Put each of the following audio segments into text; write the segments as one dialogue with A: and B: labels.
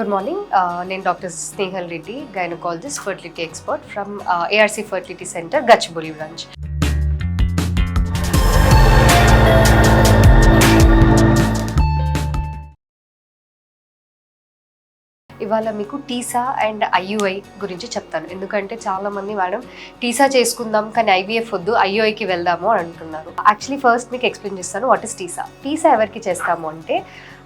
A: Good morning. నేను doctor Snehal Reddy, gynaecologist, fertility expert from ARC fertility centre, Gachibowli branch. ఇవాళ మీకు TESA and IUI గురించి చెప్తాను. ఎందుకంటే చాలామంది మేడం టీసా చేసుకుందాం కానీ IVF వద్దు, IUIకి వెళ్దాము అని అంటున్నారు. యాక్చువల్లీ ఫస్ట్ మీకు ఎక్స్ప్లెయిన్ చేస్తాను వాట్ ఇస్ టీసా. టీసా ఎవరికి చేస్తాము అంటే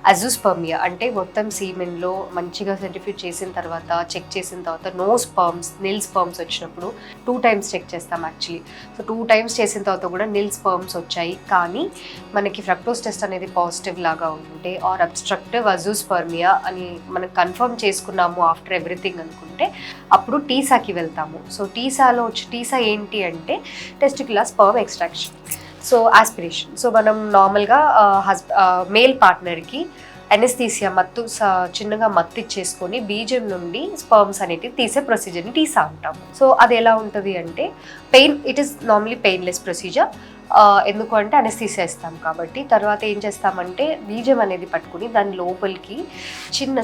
A: అజూస్పర్మియా, అంటే మొత్తం సీమెన్లో మంచిగా సెంట్రిఫ్యూజ్ చేసిన తర్వాత చెక్ చేసిన తర్వాత నో స్పర్మ్స్, నిల్ స్పర్మ్స్ వచ్చినప్పుడు 2 times చెక్ చేస్తాం యాక్చువల్లీ. సో 2 times చేసిన తర్వాత కూడా నిల్ స్పర్మ్స్ వచ్చాయి, కానీ మనకి ఫ్రక్టోస్ టెస్ట్ అనేది పాజిటివ్ లాగా ఉంటే ఆర్ అబ్స్ట్రక్టివ్ అజూస్పర్మియా అని మనం కన్ఫర్మ్ చేసుకున్నాము ఆఫ్టర్ ఎవ్రీథింగ్ అనుకుంటే అప్పుడు టీసాకి వెళ్తాము. సో టీసాలో టీసా ఏంటి అంటే testicular sperm extraction, so aspiration. So మనం నార్మల్గా మేల్ పార్ట్నర్కి ఎనెస్థీసియా చిన్నగా మత్తు ఇచ్చేసుకొని బీజం నుండి స్పర్మ్స్ అనేటివి తీసే ప్రొసీజర్ని టీసా అంటాము. సో అది ఎలా ఉంటుంది అంటే it is normally painless procedure. ఎందుకు అంటే అనెస్థీసియా ఇస్తాం కాబట్టి. తర్వాత ఏం చేస్తామంటే బీజం అనేది పట్టుకుని దాని లోపలికి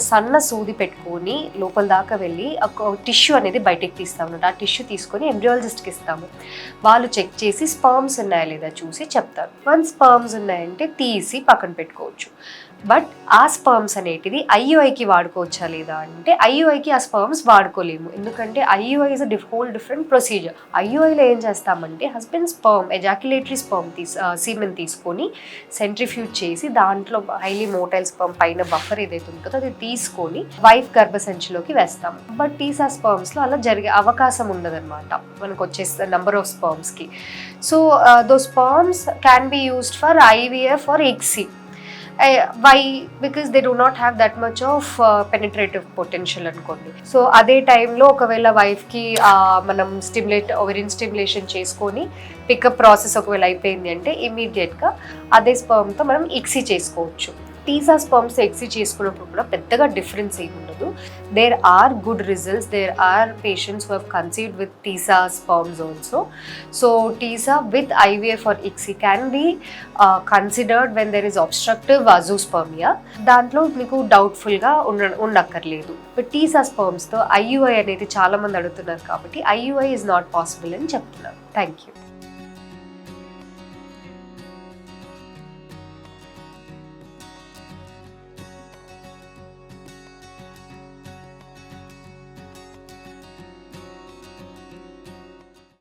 A: సన్న సూది పెట్టుకొని లోపల దాకా వెళ్ళి ఒక టిష్యూ అనేది బయటకు తీస్తాము. ఆ టిష్యూ తీసుకొని ఎంబ్రియాలజిస్ట్కి ఇస్తాము. వాళ్ళు చెక్ చేసి స్పర్మ్స్ ఉన్నాయా లేదా చూసి చెప్తారు. వన్స్ స్పర్మ్స్ ఉన్నాయంటే తీసి పక్కన పెట్టుకోవచ్చు. బట్ ఆ స్పర్మ్స్ అనేటిది IUIకి వాడుకోవచ్చా లేదా అంటే IUIకి ఆ స్పర్మ్స్ వాడుకోలేము. ఎందుకంటే IUI is whole different procedure. IUIలో ఏం చేస్తామంటే husband sperm, ejaculatory sperm semen తీసుకొని సెంట్రిఫ్యూజ్ చేసి దాంట్లో హైలీ మోటైల్ స్పర్మ్ పైన బఫర్ ఏదైతే ఉంటుందో అది తీసుకొని వైఫ్ గర్భసంచిలోకి వేస్తాము. బట్ టీసా స్పర్మ్స్లో అలా జరిగే అవకాశం ఉండదన్నమాట మనకు వచ్చే నెంబర్ ఆఫ్ స్పర్మ్స్కి. So those sperms can be used for IVF or ICSI. Why? Because they do not have that much of penetrative potential అనుకోండి. సో అదే టైంలో ఒకవేళ వైఫ్కి మనం ఓవెరియన్ స్టిమ్యులేషన్ చేసుకొని పికప్ ప్రాసెస్ ఒకవేళ అయిపోయింది అంటే ఇమీడియట్గా అదే స్పర్మ్తో మనం ICSI చేసుకోవచ్చు. టీసా స్పర్మ్స్ ICSI చేసుకున్నప్పుడు కూడా పెద్దగా డిఫరెన్స్ ఏమి ఉండదు. There are good results, there are patients who have conceived with TESA sperms also. So TESA with IVF or ICSI can be considered when there is obstructive azoospermia. దాంట్లో మీకు డౌట్ఫుల్గా ఉండక్కర్లేదు. But TESA స్పర్మ్స్తో IUI అనేది చాలామంది అడుగుతున్నారు కాబట్టి IUI is not possible అని చెప్తున్నారు. Thank you.